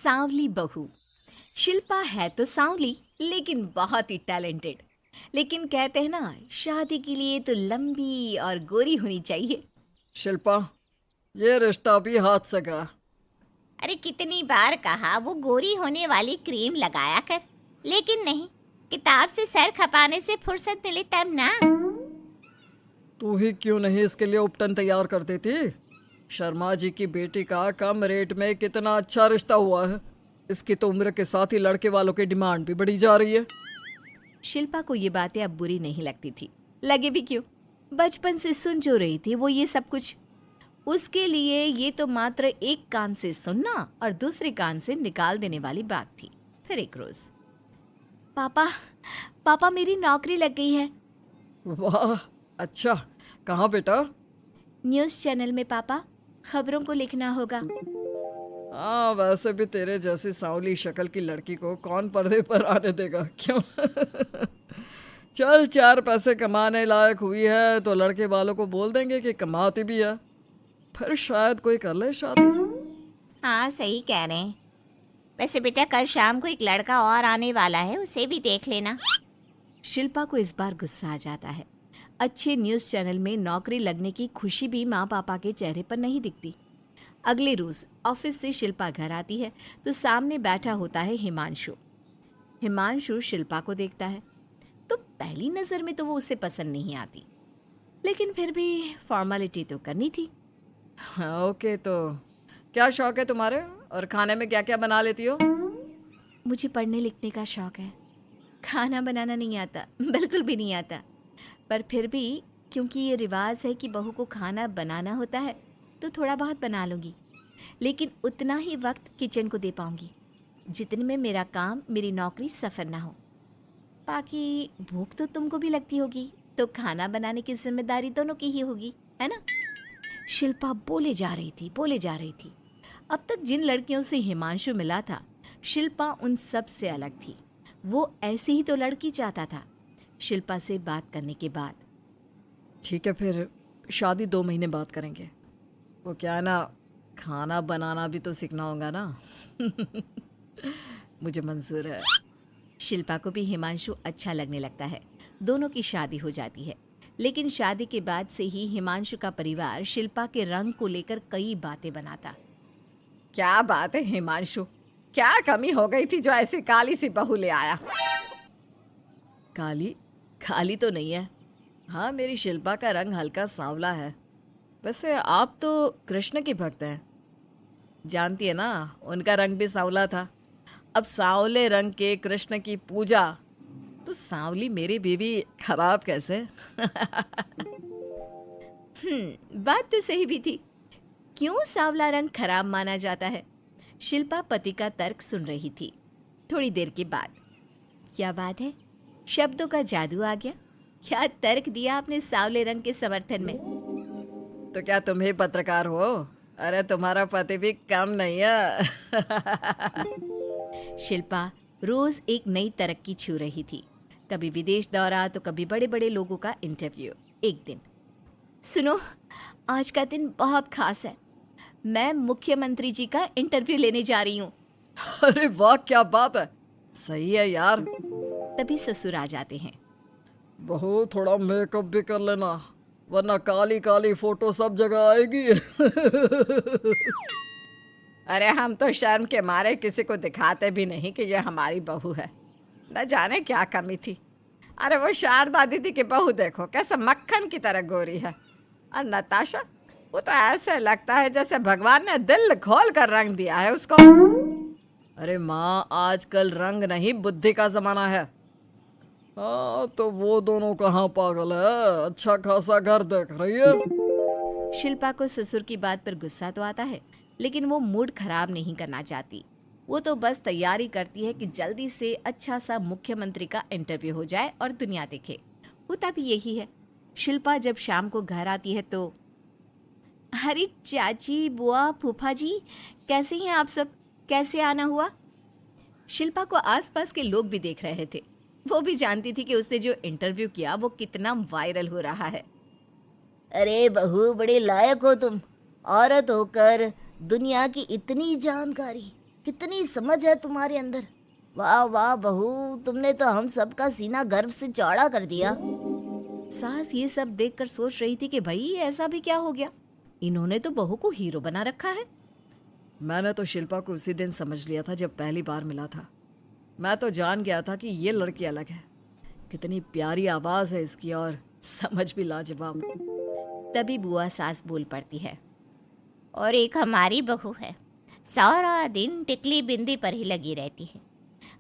सांवली बहू। शिल्पा है तो सांवली लेकिन बहुत ही टैलेंटेड। लेकिन कहते हैं ना, शादी के लिए तो लंबी और गोरी होनी चाहिए। शिल्पा, ये रिश्ता भी हाथ से गया। अरे कितनी बार कहा वो गोरी होने वाली क्रीम लगाया कर, लेकिन नहीं, किताब से सर खपाने से फुर्सत मिले तब ना। तू ही क्यों नहीं इसके लिए उपटन तैयार कर देती? शर्मा जी की बेटी का कम रेट में कितना अच्छा रिश्ता हुआ है। इसकी तो उम्र के साथ ही लड़के वालों की डिमांड भी बढ़ी जा रही है। शिल्पा को ये बातें अब बुरी नहीं लगती थी। लगे भी क्यों, बचपन से सुन जो रही थी वो ये सब कुछ। उसके लिए ये तो मात्र एक कान से सुनना और दूसरे कान से निकाल देने वाली बात थी। फिर एक रोज, पापा पापा मेरी नौकरी लग गई है। वाह, अच्छा। कहाँ बेटा? न्यूज़ चैनल में पापा, खबरों को लिखना होगा। हाँ, वैसे भी तेरे जैसी सांवली शक्ल की लड़की को कौन पर्दे पर आने देगा, क्यों? चल, 4 पैसे कमाने लायक हुई है तो लड़के वालों को बोल देंगे कि कमाती भी है, फिर शायद कोई कर ले शादी। हाँ सही कह रहे हैं। वैसे बेटा कल शाम को एक लड़का और आने वाला है, उसे भी देख लेना। शिल्पा को इस बार गुस्सा आ जाता है। अच्छे न्यूज़ चैनल में नौकरी लगने की खुशी भी माँ पापा के चेहरे पर नहीं दिखती। अगले रोज ऑफिस से शिल्पा घर आती है तो सामने बैठा होता है हिमांशु। हिमांशु शिल्पा को देखता है तो पहली नज़र में तो वो उसे पसंद नहीं आती, लेकिन फिर भी फॉर्मेलिटी तो करनी थी। हाँ, ओके, तो क्या शौक है तुम्हारे और खाने में क्या क्या बना लेती हो? मुझे पढ़ने लिखने का शौक है, खाना बनाना नहीं आता, बिल्कुल भी नहीं आता। पर फिर भी क्योंकि ये रिवाज है कि बहू को खाना बनाना होता है तो थोड़ा बहुत बना लूँगी, लेकिन उतना ही वक्त किचन को दे पाऊँगी जितने में मेरा काम, मेरी नौकरी सफ़र ना हो। बाकी भूख तो तुमको भी लगती होगी, तो खाना बनाने की जिम्मेदारी दोनों की ही होगी, है ना? शिल्पा बोले जा रही थी, बोले जा रही थी। अब तक जिन लड़कियों से हिमांशु मिला था, शिल्पा उन सब से अलग थी। वो ऐसी ही तो लड़की चाहता था। शिल्पा से बात करने के बाद, ठीक है, फिर शादी 2 महीने बाद करेंगे। वो क्या है ना, खाना बनाना भी तो सीखना होगा ना। मुझे मंजूर है। शिल्पा को भी हिमांशु अच्छा लगने लगता है। दोनों की शादी हो जाती है, लेकिन शादी के बाद से ही हिमांशु का परिवार शिल्पा के रंग को लेकर कई बातें बनाता। क्या बात है हिमांशु, क्या कमी हो गई थी जो ऐसी काली सी बहू ले आया? काली काली तो नहीं है। हाँ, मेरी शिल्पा का रंग हल्का सांवला है। वैसे आप तो कृष्ण की भक्त हैं, जानती है ना, उनका रंग भी सांवला था। अब सांवले रंग के कृष्ण की पूजा, तो सांवली मेरी बीवी खराब कैसे? बात तो सही भी थी। क्यों सांवला रंग खराब माना जाता है? शिल्पा पति का तर्क सुन रही थी। थोड़ी देर के बाद, क्या बात है, शब्दों का जादू आ गया। क्या तर्क दिया आपने सांवले रंग के समर्थन में? तो क्या तुम ही पत्रकार हो? अरे तुम्हारा पति भी कम नहीं है। शिल्पा रोज एक नई तरक्की छू रही थी। कभी विदेश दौरा तो कभी बड़े बड़े लोगों का इंटरव्यू। एक दिन, सुनो, आज का दिन बहुत खास है, मैं मुख्यमंत्री जी का इंटरव्यू लेने जा रही हूँ। अरे वाह, क्या बात है, सही है यार। तभी ससुर आ जाते हैं। बहू, थोड़ा मेकअप भी कर लेना, वरना काली काली फोटो सब जगह आएगी। अरे हम तो शर्म के मारे किसी को दिखाते भी नहीं कि ये हमारी बहू है। न जाने क्या कमी थी। अरे वो शारदा दीदी की बहू देखो, कैसे मक्खन की तरह गोरी है। और नताशा, वो तो ऐसे लगता है जैसे भगवान ने दिल खोल कर रंग दिया है उसको। अरे माँ, आजकल रंग नहीं बुद्धि का जमाना है। हाँ, तो वो दोनों कहाँ पागल है, अच्छा खासा घर देख रही है। शिल्पा को ससुर की बात पर गुस्सा तो आता है, लेकिन वो मूड खराब नहीं करना चाहती। वो तो बस तैयारी करती है कि जल्दी से अच्छा सा मुख्यमंत्री का इंटरव्यू हो जाए और दुनिया देखे। होता भी यही है। शिल्पा जब शाम को घर आती है तो, अरे चाची, बुआ, फूफा जी, कैसे हैं आप सब? कैसे आना हुआ? शिल्पा को आसपास के लोग भी देख रहे थे। वो भी जानती थी कि उसने जो इंटरव्यू किया वो कितना वायरल हो रहा है। अरे बहू, बड़े लायक हो तुम, औरत होकर दुनिया की इतनी जानकारी। कितनी समझ है तुम्हारे अंदर। वाह वाह बहू, तुमने तो हम सबका सीना गर्व से चौड़ा कर दिया। सास ये सब देखकर सोच रही थी कि भाई ऐसा भी क्या हो गया, इन्होंने तो बहू को हीरो बना रखा है। मैंने तो शिल्पा को उसी दिन समझ लिया था जब पहली बार मिला था। मैं तो जान गया था कि ये लड़की अलग है। कितनी प्यारी आवाज़ है इसकी और समझ भी लाजवाब। तभी बुआ सास बोल पड़ती है। और एक हमारी बहू है, सारा दिन टिकली बिंदी पर ही लगी रहती है।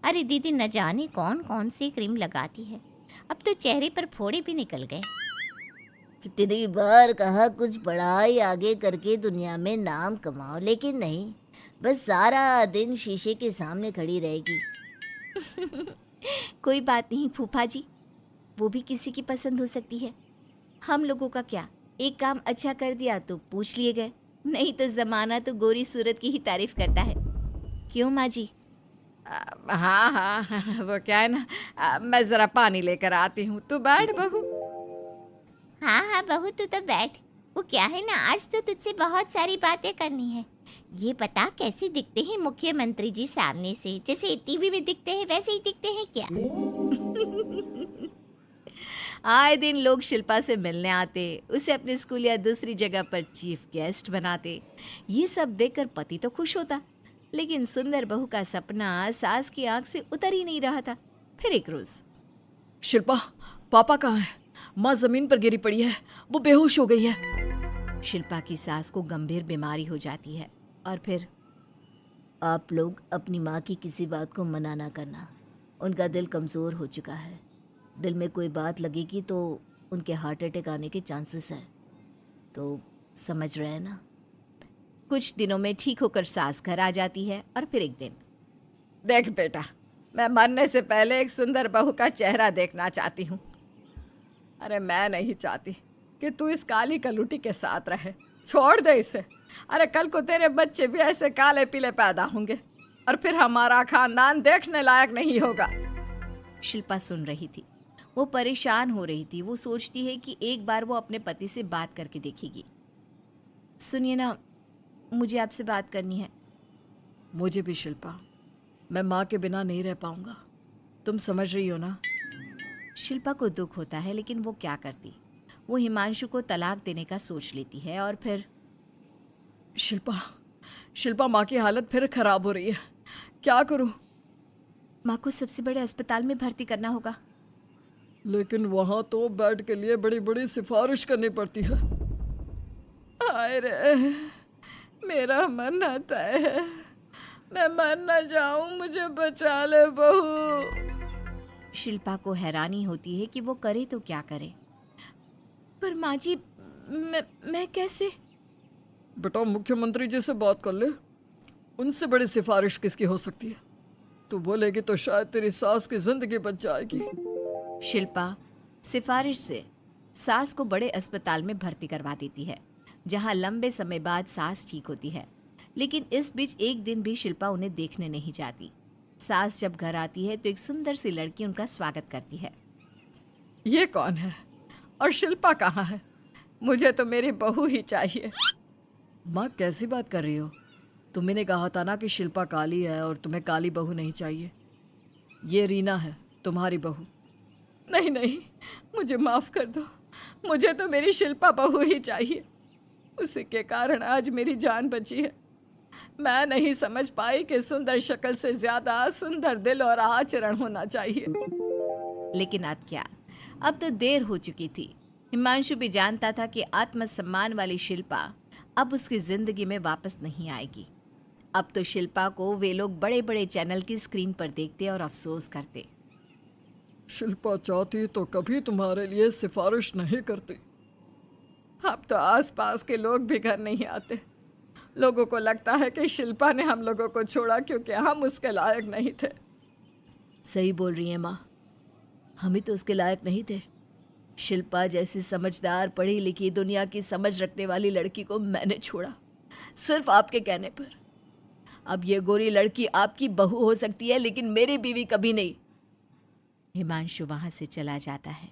अरे दीदी, न जाने कौन कौन सी क्रीम लगाती है, अब तो चेहरे पर फोड़े भी निकल गए। कितनी बार कहा कुछ पढ़ाई आगे करके दुनिया में नाम कमाओ, लेकिन नहीं, बस सारा दिन शीशे के सामने खड़ी रहेगी। कोई बात नहीं फूफा जी, वो भी किसी की पसंद हो सकती है। हम लोगों का क्या, एक काम अच्छा कर दिया तो पूछ लिए गए, नहीं तो जमाना तो गोरी सूरत की ही तारीफ करता है। क्यों माँ जी? हाँ हाँ, वो क्या है ना, मैं ज़रा पानी लेकर आती हूँ, तू बैठ बहू। हाँ हाँ बहू, तू तो बैठ। वो क्या है ना, आज तो तुझसे बहुत सारी बातें करनी है। ये बता, कैसे दिखते हैं मुख्यमंत्री जी सामने से? जैसे टीवी में दिखते हैं वैसे ही दिखते हैं क्या? आए दिन लोग शिल्पा से मिलने आते, उसे अपने स्कूल या दूसरी जगह पर चीफ गेस्ट बनाते। ये सब देखकर पति तो खुश होता, लेकिन सुंदर बहू का सपना सास की आंख से उतर ही नहीं रहा था। फिर एक रोज, शिल्पा, पापा कहाँ है? माँ जमीन पर गिरी पड़ी है, वो बेहोश हो गई है। शिल्पा की सास को गंभीर बीमारी हो जाती है और फिर आप लोग अपनी माँ की किसी बात को मना ना करना, उनका दिल कमज़ोर हो चुका है। दिल में कोई बात लगेगी तो उनके हार्ट अटैक आने के चांसेस हैं, तो समझ रहे हैं ना? कुछ दिनों में ठीक होकर सास घर आ जाती है और फिर एक दिन, देख बेटा, मैं मरने से पहले एक सुंदर बहू का चेहरा देखना चाहती हूँ। अरे मैं नहीं चाहती कि तू इस काली कलूटी के साथ रहे, छोड़ दे इसे। अरे कल को तेरे बच्चे भी ऐसे काले पीले पैदा होंगे और फिर हमारा खानदान देखने लायक नहीं होगा। शिल्पा सुन रही थी, वो परेशान हो रही थी। वो सोचती है कि एक बार वो अपने पति से बात करके देखेगी। सुनिए ना, मुझे आपसे बात करनी है। मुझे भी शिल्पा, मैं माँ के बिना नहीं रह पाऊंगा, तुम समझ रही हो ना? शिल्पा को दुख होता है, लेकिन वो क्या करती। वो हिमांशु को तलाक देने का सोच लेती है और फिर शिल्पा, माँ की हालत फिर खराब हो रही है, क्या करूं? माँ को सबसे बड़े अस्पताल में भर्ती करना होगा। लेकिन वहां तो बेड के लिए बड़ी बड़ी सिफारिश करनी पड़ती है। हाय रे, मेरा मरना तय है, मैं मर न जाऊं, मुझे बचा ले बहू। शिल्पा को हैरानी होती है कि वो करे तो क्या करे। पर माँ जी, मैं कैसे? बेटा, मुख्यमंत्री जी से बात कर ले, उनसे बड़ी सिफारिश किसकी हो सकती है? तू बोलेगी तो शायद तेरी सास की जिंदगी बच जाएगी। शिल्पा सिफारिश से सास को बड़े अस्पताल में भर्ती करवा देती है, जहां लंबे समय बाद सास ठीक होती है। लेकिन इस बीच एक दिन भी शिल्पा उन्हें देखने नहीं जाती। सास जब घर आती है तो एक सुंदर सी लड़की उनका स्वागत करती है। ये कौन है और शिल्पा कहाँ है? मुझे तो मेरी बहू ही चाहिए। माँ, कैसी बात कर रही हो? तुम्ही ने कहा था ना कि शिल्पा काली है और तुम्हें काली बहू नहीं चाहिए। ये रीना है, तुम्हारी बहू। नहीं नहीं, मुझे माफ़ कर दो, मुझे तो मेरी शिल्पा बहू ही चाहिए। उसी के कारण आज मेरी जान बची है। मैं नहीं समझ पाई कि सुंदर शक्ल से ज़्यादा सुंदर दिल और आचरण होना चाहिए। लेकिन अब क्या, अब तो देर हो चुकी थी। हिमांशु भी जानता था कि आत्मसम्मान वाली शिल्पा अब उसकी जिंदगी में वापस नहीं आएगी। अब तो शिल्पा को वे लोग बड़े बड़े चैनल की स्क्रीन पर देखते और अफसोस करते। शिल्पा चाहती तो कभी तुम्हारे लिए सिफारिश नहीं करती। अब तो आसपास के लोग भी घर नहीं आते। लोगों को लगता है कि शिल्पा ने हम लोगों को छोड़ा क्योंकि हम उसके लायक नहीं थे। सही बोल रही है माँ, हम ही तो उसके लायक नहीं थे। शिल्पा जैसी समझदार, पढ़ी लिखी, दुनिया की समझ रखने वाली लड़की को मैंने छोड़ा, सिर्फ आपके कहने पर। अब ये गोरी लड़की आपकी बहू हो सकती है, लेकिन मेरी बीवी कभी नहीं। हिमांशु वहां से चला जाता है।